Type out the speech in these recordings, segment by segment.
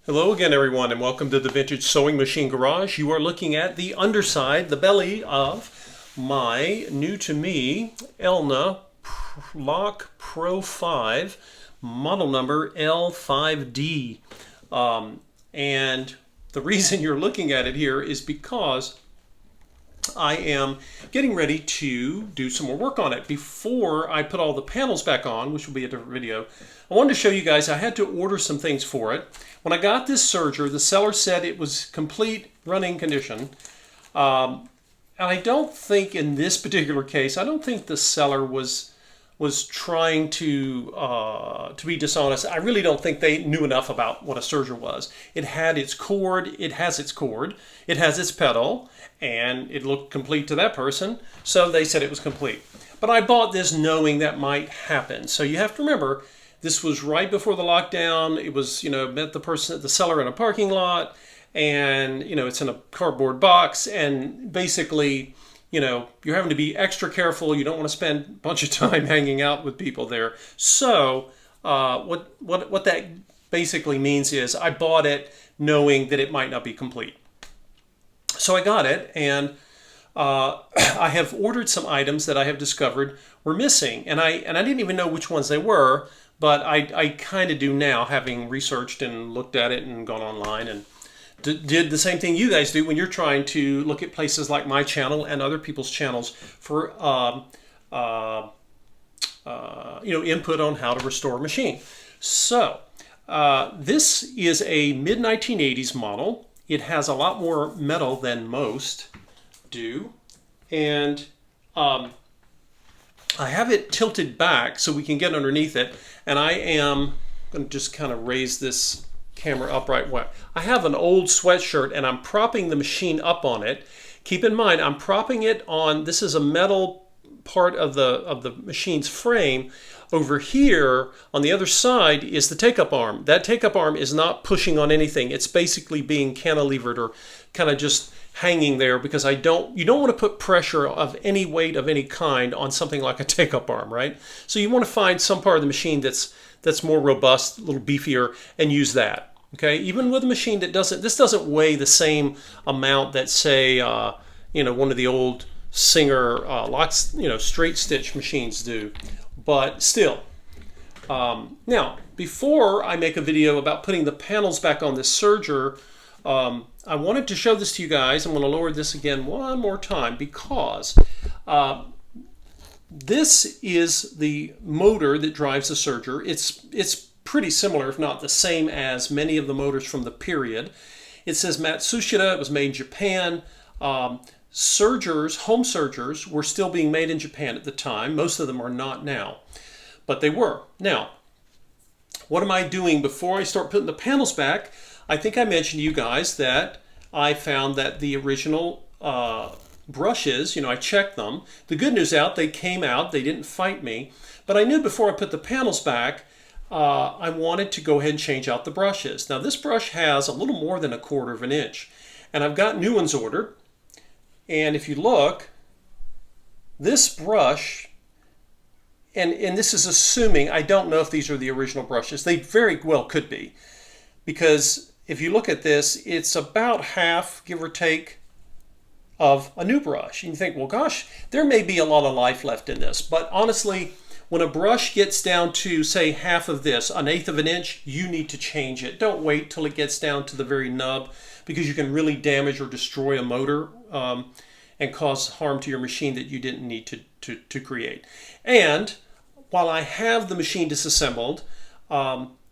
Hello again, everyone, and welcome to the Vintage Sewing Machine Garage. You are looking at the underside, the belly of my new to me Elna Lock Pro 5, model number L5D. And the reason you're looking at it here is because I am getting ready to do some more work on it. Before I put all the panels back on, which will be a different video, I wanted to show you guys I had to order some things for it. When I got this serger, the seller said it was complete running condition. And I don't think in this particular case, I don't think the seller was trying to be dishonest. I really don't think they knew enough about what a serger was. It had its cord, it has its cord, it has its pedal, and it looked complete to that person, so they said it was complete. But I bought this knowing that might happen. So you have to remember, this was right before the lockdown. It was, met the seller in a parking lot, and, it's in a cardboard box, and basically, you're having to be extra careful. You don't want to spend a bunch of time hanging out with people there. So what that basically means is I bought it knowing that it might not be complete. So I got it, and I have ordered some items that I have discovered were missing, and I didn't even know which ones they were, but I kind of do now, having researched and looked at it and gone online and did the same thing you guys do when you're trying to look at places like my channel and other people's channels for input on how to restore a machine. So this is a mid-1980s model. It has a lot more metal than most do, and I have it tilted back so we can get underneath it, and I am going to just kind of raise this camera upright. I have an old sweatshirt and I'm propping the machine up on it. Keep in mind, I'm propping it on, this is a metal part of the machine's frame. Over here on the other side is the take-up arm. That take-up arm is not pushing on anything. It's basically being cantilevered or kind of just hanging there, because you don't want to put pressure of any weight of any kind on something like a take-up arm, right? So you want to find some part of the machine that's more robust, a little beefier, and use that. Okay, even with a machine that doesn't weigh the same amount that, say, one of the old Singer straight stitch machines do, but still. Now, before I make a video about putting the panels back on this serger, I wanted to show this to you guys. I'm going to lower this again one more time because this is the motor that drives the serger. It's pretty similar, if not the same, as many of the motors from the period. It says Matsushita. It was made in Japan. Sergers, home sergers, were still being made in Japan at the time. Most of them are not now, but they were. Now, what am I doing before I start putting the panels back? I think I mentioned to you guys that I found that the original brushes, I checked them. The good news out, they came out. They didn't fight me. But I knew before I put the panels back, I wanted to go ahead and change out the brushes. Now, this brush has a little more than 1/4 of an inch, and I've got new ones ordered. And if you look, this brush, and this is assuming, I don't know if these are the original brushes. They very well could be, because if you look at this, it's about half, give or take, of a new brush. And you think, well, gosh, there may be a lot of life left in this. But honestly, when a brush gets down to, say, half of this, 1/8 of an inch, you need to change it. Don't wait till it gets down to the very nub, because you can really damage or destroy a motor and cause harm to your machine that you didn't need to create. And while I have the machine disassembled,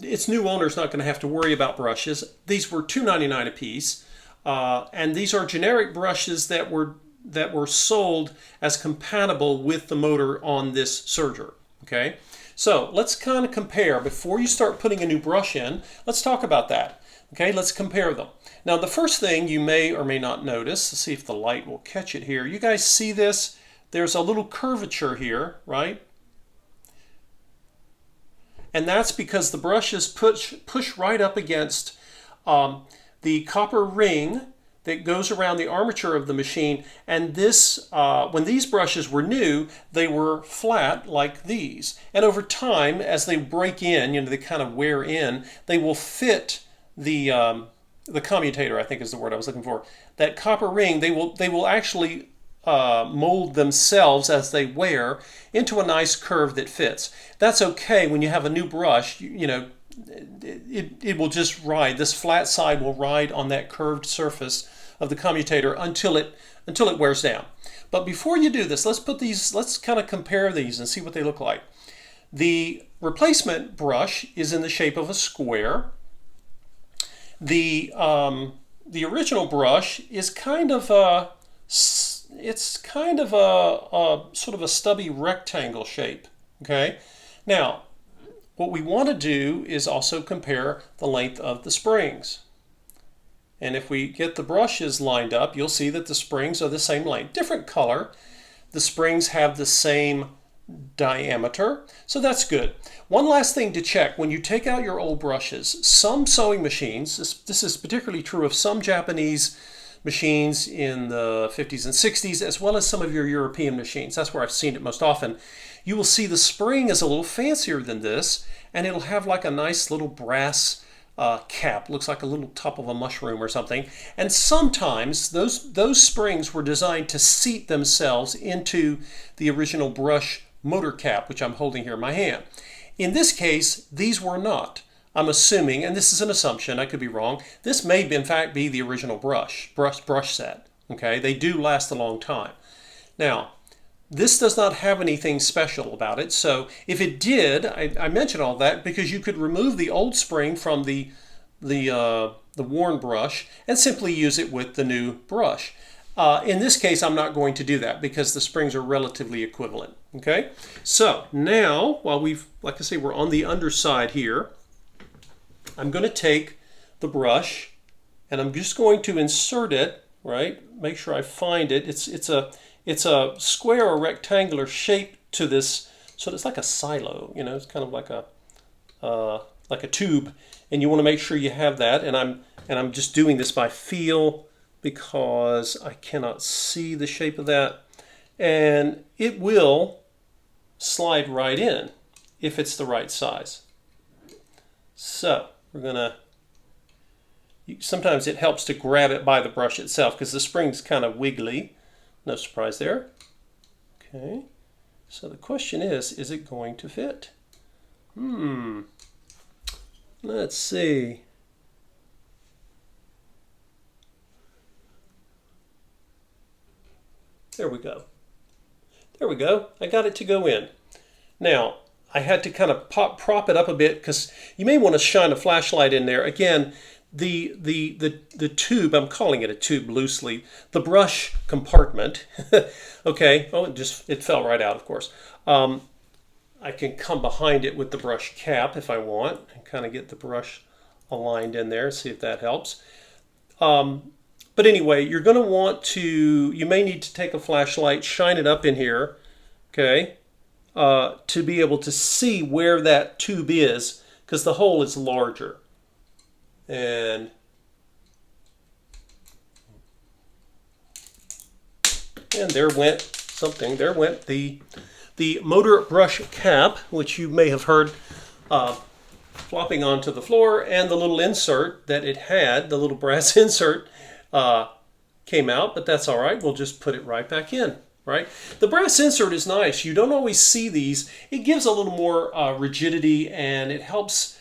its new owner is not going to have to worry about brushes. These were $2.99 a piece, and these are generic brushes that were sold as compatible with the motor on this serger. Okay, so let's kind of compare. Before you start putting a new brush in, let's talk about that. Okay, let's compare them. Now, the first thing you may or may not notice, let's see if the light will catch it here. You guys see this? There's a little curvature here, right? And that's because the brushes push right up against the copper ring that goes around the armature of the machine. And this, when these brushes were new, they were flat like these. And over time, as they break in, they kind of wear in, they will fit the commutator, I think is the word I was looking for. That copper ring, they will actually mold themselves as they wear into a nice curve that fits. That's okay when you have a new brush. You know, it will just ride. This flat side will ride on that curved surface of the commutator until it wears down. But before you do this, let's kind of compare these and see what they look like. The replacement brush is in the shape of a square. The original brush is kind of a sort of a stubby rectangle shape. Okay, now what we want to do is also compare the length of the springs. And if we get the brushes lined up, you'll see that the springs are the same length, different color. The springs have the same diameter, so that's good. One last thing to check: when you take out your old brushes, some sewing machines, this is particularly true of some Japanese machines in the 50s and 60s, as well as some of your European machines, that's where I've seen it most often, you will see the spring is a little fancier than this, and it'll have like a nice little brass cap, looks like a little top of a mushroom or something. And sometimes those springs were designed to seat themselves into the original brush motor cap, which I'm holding here in my hand. In this case, these were not. I'm assuming, and this is an assumption, I could be wrong, this may in fact be the original brush set. Okay, they do last a long time. Now, this does not have anything special about it, so if it did, I mentioned all that because you could remove the old spring from the worn brush and simply use it with the new brush. In this case, I'm not going to do that because the springs are relatively equivalent. Okay, so now, while like I say, we're on the underside here, I'm going to take the brush and I'm just going to insert it, right? Make sure I find it. It's a square or rectangular shape to this, so it's like a silo, you know, it's kind of like a tube, and you want to make sure you have that. And I'm just doing this by feel because I cannot see the shape of that, and it will slide right in if it's the right size. So we're gonna. Sometimes it helps to grab it by the brush itself because the spring's kind of wiggly. No surprise there. Okay, so the question is it going to fit? Let's see. There we go. There we go. I got it to go in. Now, I had to kind of prop it up a bit because you may want to shine a flashlight in there. Again, the tube, I'm calling it a tube loosely, the brush compartment, okay, oh, it fell right out, of course. I can come behind it with the brush cap if I want and kind of get the brush aligned in there, see if that helps. But anyway, you're going to want to, you may need to take a flashlight, shine it up in here, okay, to be able to see where that tube is because the hole is larger. And there went something. There went the motor brush cap, which you may have heard flopping onto the floor, and the little insert that it had, the little brass insert, came out, but that's all right. We'll just put it right back in, right? The brass insert is nice. You don't always see these. It gives a little more rigidity, and it helps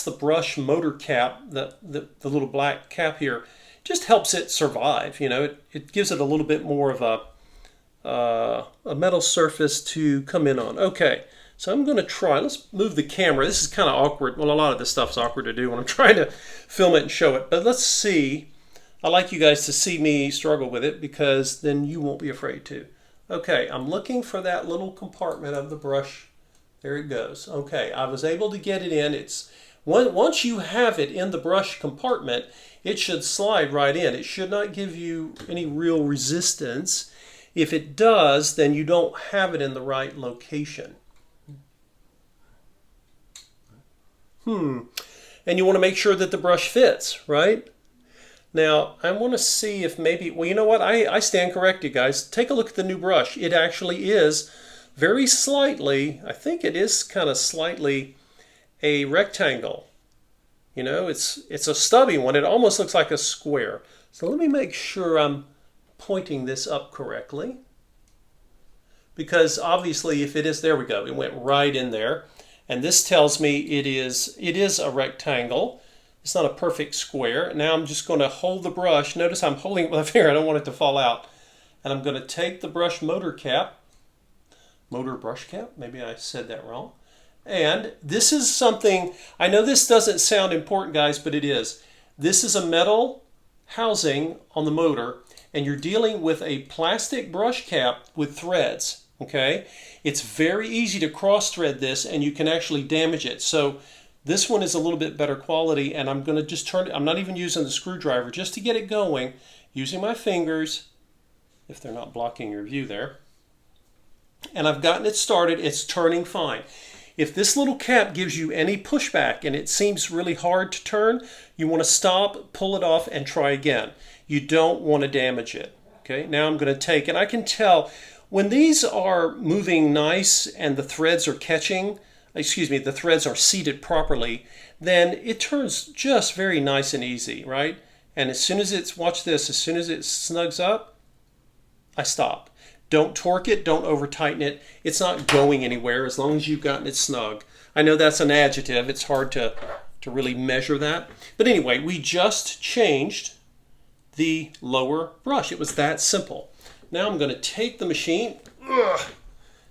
the brush motor cap, the little black cap here, just helps it survive. You know, it gives it a little bit more of a metal surface to come in on. Okay, so I'm going to try. Let's move the camera. This is kind of awkward. Well, a lot of this stuff's awkward to do when I'm trying to film it and show it. But let's see. I like you guys to see me struggle with it because then you won't be afraid to. Okay, I'm looking for that little compartment of the brush. There it goes. Okay, I was able to get it in. Once you have it in the brush compartment, it should slide right in. It should not give you any real resistance. If it does, then you don't have it in the right location. And you want to make sure that the brush fits, right? Now, I want to see if maybe, well, you know what? I stand corrected, guys. Take a look at the new brush. It actually is very slightly, I think it is kind of slightly a rectangle. You know, it's a stubby one. It almost looks like a square. So let me make sure I'm pointing this up correctly. Because obviously if it is, there we go, it went right in there. And this tells me it is a rectangle. It's not a perfect square. Now I'm just going to hold the brush. Notice I'm holding it with my finger. I don't want it to fall out. And I'm going to take the brush motor brush cap, maybe I said that wrong. And this is something, I know this doesn't sound important, guys, but it is. This is a metal housing on the motor, and you're dealing with a plastic brush cap with threads, okay? It's very easy to cross thread this, and you can actually damage it. So this one is a little bit better quality, and I'm going to just turn it, I'm not even using the screwdriver, just to get it going, using my fingers, if they're not blocking your view there. And I've gotten it started. It's turning fine. If this little cap gives you any pushback and it seems really hard to turn, you want to stop, pull it off, and try again. You don't want to damage it. Okay, now I'm going to take, and I can tell when these are moving nice and the threads are catching, the threads are seated properly, then it turns just very nice and easy, right? And as soon as it's, watch this, as soon as it snugs up, I stop. Don't torque it, don't over tighten it. It's not going anywhere as long as you've gotten it snug. I know that's an adjective, it's hard to really measure that. But anyway, we just changed the lower brush. It was that simple. Now I'm going to take the machine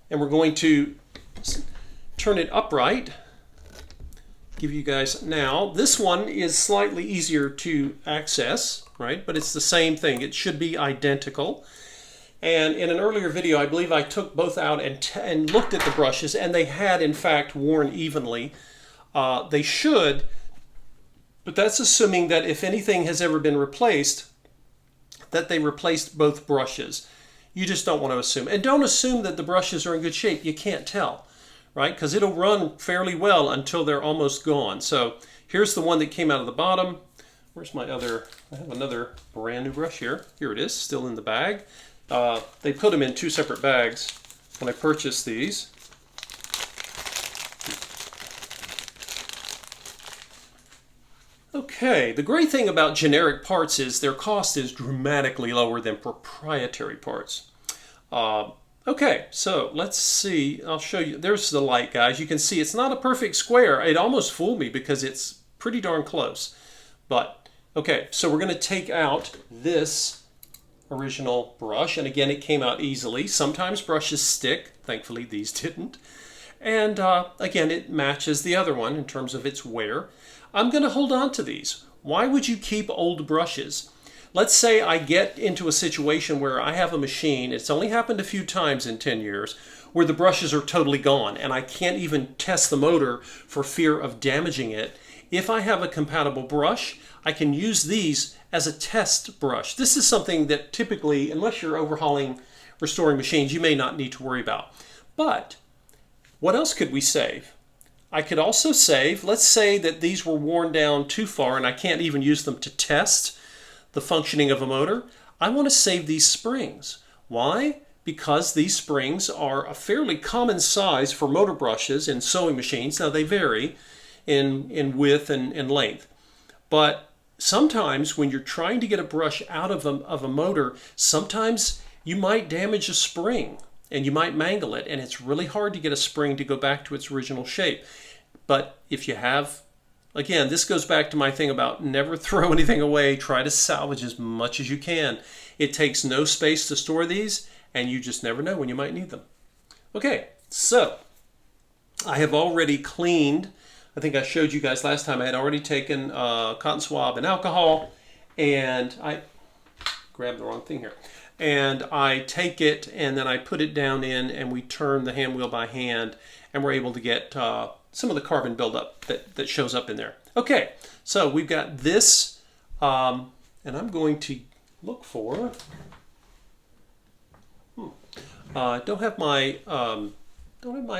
and we're going to turn it upright. Give you guys, now this one is slightly easier to access, right? But it's the same thing. It should be identical. And in an earlier video, I believe I took both out and looked at the brushes, and they had, in fact, worn evenly. They should, but that's assuming that if anything has ever been replaced, that they replaced both brushes. You just don't want to assume. And don't assume that the brushes are in good shape. You can't tell, right? Because it'll run fairly well until they're almost gone. So here's the one that came out of the bottom. Where's my other, I have another brand new brush here. Here it is, still in the bag. They put them in two separate bags when I purchased these. Okay, the great thing about generic parts is their cost is dramatically lower than proprietary parts. Okay, so let's see. I'll show you. There's the light, guys. You can see it's not a perfect square. It almost fooled me because it's pretty darn close. But, okay, so we're going to take out this original brush, and again it came out easily. Sometimes brushes stick, thankfully these didn't, and again it matches the other one in terms of its wear. I'm going to hold on to these. Why would you keep old brushes? Let's say I get into a situation where I have a machine, it's only happened a few times in 10 years, where the brushes are totally gone and I can't even test the motor for fear of damaging it. If I have a compatible brush, I can use these as a test brush. This is something that typically, unless you're overhauling, restoring machines, you may not need to worry about. But what else could we save? I could also save, let's say that these were worn down too far and I can't even use them to test the functioning of a motor. I want to save these springs. Why? Because these springs are a fairly common size for motor brushes in sewing machines. Now they vary in width and length. But sometimes when you're trying to get a brush out of a motor, sometimes you might damage a spring and you might mangle it, and it's really hard to get a spring to go back to its original shape. But if you have, again, this goes back to my thing about never throw anything away, try to salvage as much as you can. It takes no space to store these, and you just never know when you might need them. Okay, so I have already cleaned. I think I showed you guys last time I had already taken cotton swab and alcohol, and I grabbed the wrong thing here. And I take it and then I put it down in, and we turn the hand wheel by hand, and we're able to get some of the carbon buildup that shows up in there. Okay, so we've got this, and I'm going to look for, I don't have my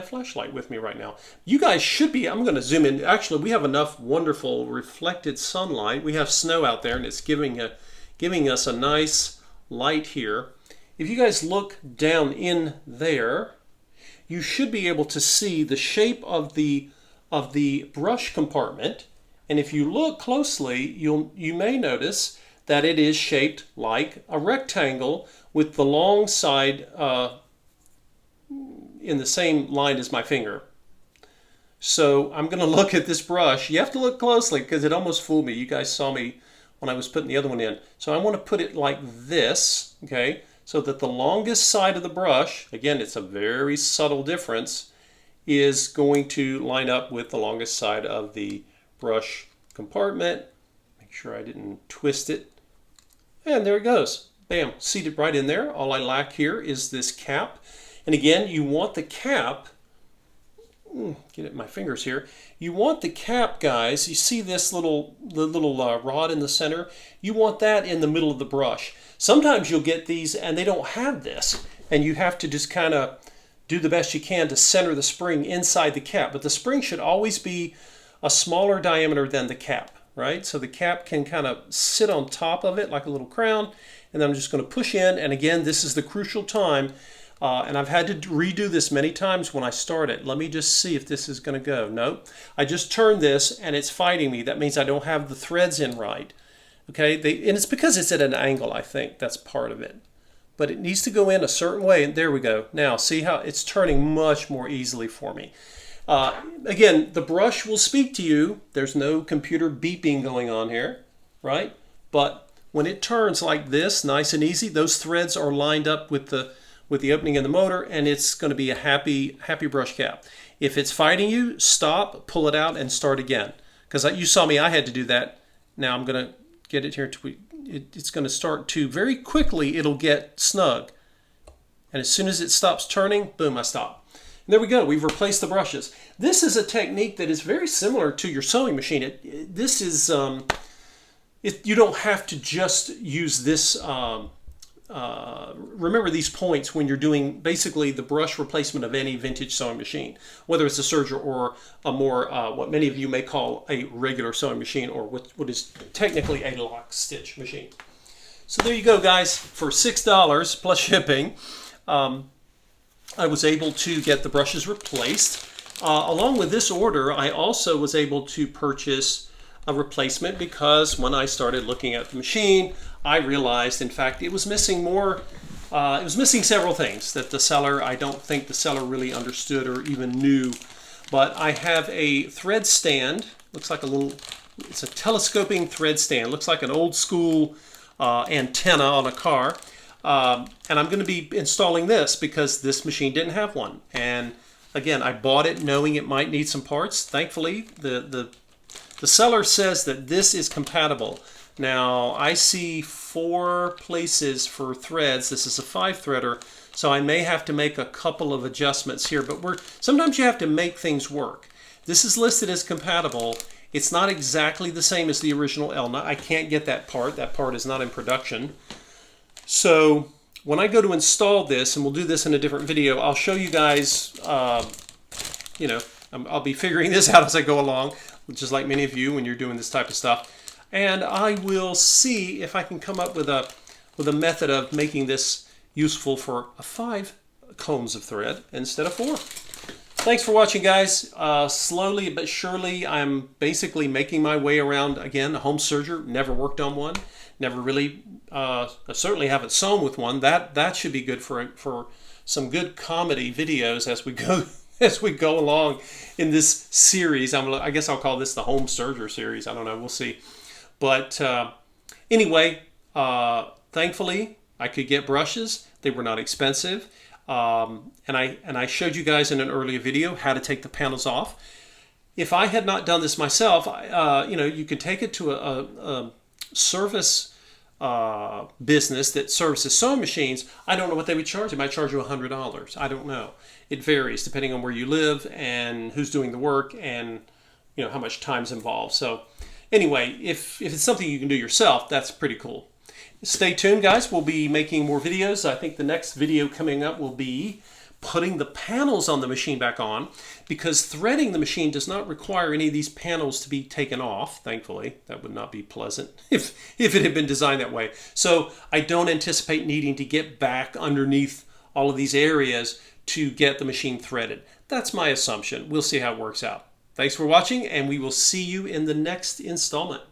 flashlight with me right now. You guys should be, I'm going to zoom in. Actually, we have enough wonderful reflected sunlight. We have snow out there, and it's giving us a nice light here. If you guys look down in there, you should be able to see the shape of the brush compartment, And if you look closely, you may notice that it is shaped like a rectangle with the long side in the same line as my finger. So I'm going to look at this brush. You have to look closely because it almost fooled me. You guys saw me when I was putting the other one in. So I want to put it like this, okay, so that the longest side of the brush, again, it's a very subtle difference, is going to line up with the longest side of the brush compartment. Make sure I didn't twist it. And there it goes. Bam, seated right in there. All I lack here is this cap. And again, you want the cap, get it in my fingers here. You want the cap, guys. You see this little rod in the center? You want that in the middle of the brush. Sometimes you'll get these and they don't have this, and you have to just kind of do the best you can to center the spring inside the cap. But the spring should always be a smaller diameter than the cap, right? So the cap can kind of sit on top of it like a little crown, and then I'm just going to push in. And again, this is the crucial time. And I've had to redo this many times when I start it. Let me just see if this is going to go. Nope. I just turned this and it's fighting me. That means I don't have the threads in right. Okay, and it's because it's at an angle, I think. That's part of it. But it needs to go in a certain way. And there we go. Now, see how it's turning much more easily for me. Again, the brush will speak to you. There's no computer beeping going on here, right? But when it turns like this, nice and easy, those threads are lined up with the opening in the motor, and it's going to be a happy brush cap. If it's fighting you, stop, pull it out, and start again. Because you saw me, I had to do that. Now I'm going to get it here. It's going to start to, very quickly, it'll get snug. And as soon as it stops turning, boom, I stop. And there we go. We've replaced the brushes. This is a technique that is very similar to your sewing machine. You don't have to just use this. Remember these points when you're doing basically the brush replacement of any vintage sewing machine, whether it's a Serger or a more, what many of you may call a regular sewing machine, or what is technically a lock stitch machine. So there you go, guys. For $6 plus shipping, I was able to get the brushes replaced. Along with this order, I also was able to purchase a replacement because when I started looking at the machine, I realized, in fact, it was missing more. It was missing several things that I don't think the seller really understood or even knew. But I have a thread stand. Looks like it's a telescoping thread stand. Looks like an old school antenna on a car. And I'm going to be installing this because this machine didn't have one. And again, I bought it knowing it might need some parts. Thankfully, the seller says that this is compatible. Now, I see 4 places for threads. This is a 5-threader, so I may have to make a couple of adjustments here, but sometimes you have to make things work. This is listed as compatible. It's not exactly the same as the original Elna. I can't get that part. That part is not in production. So when I go to install this, and we'll do this in a different video, I'll show you guys, I'll be figuring this out as I go along, just like many of you when you're doing this type of stuff. And I will see if I can come up with a method of making this useful for 5 combs of thread instead of 4. Thanks for watching, guys. Slowly but surely, I'm basically making my way around, again, a home serger. Never worked on one. Never really, I certainly haven't sewn with one. That should be good for some good comedy videos as we go along in this series. I guess I'll call this the home serger series. I don't know. We'll see. But anyway, thankfully, I could get brushes. They were not expensive. And I showed you guys in an earlier video how to take the panels off. If I had not done this myself, you could take it to a service business that services sewing machines. I don't know what they would charge. They might charge you $100. I don't know. It varies depending on where you live and who's doing the work and how much time's involved. So anyway, if it's something you can do yourself, that's pretty cool. Stay tuned, guys. We'll be making more videos. I think the next video coming up will be putting the panels on the machine back on, because threading the machine does not require any of these panels to be taken off, thankfully. That would not be pleasant if it had been designed that way. So I don't anticipate needing to get back underneath all of these areas to get the machine threaded. That's my assumption. We'll see how it works out. Thanks for watching, and we will see you in the next installment.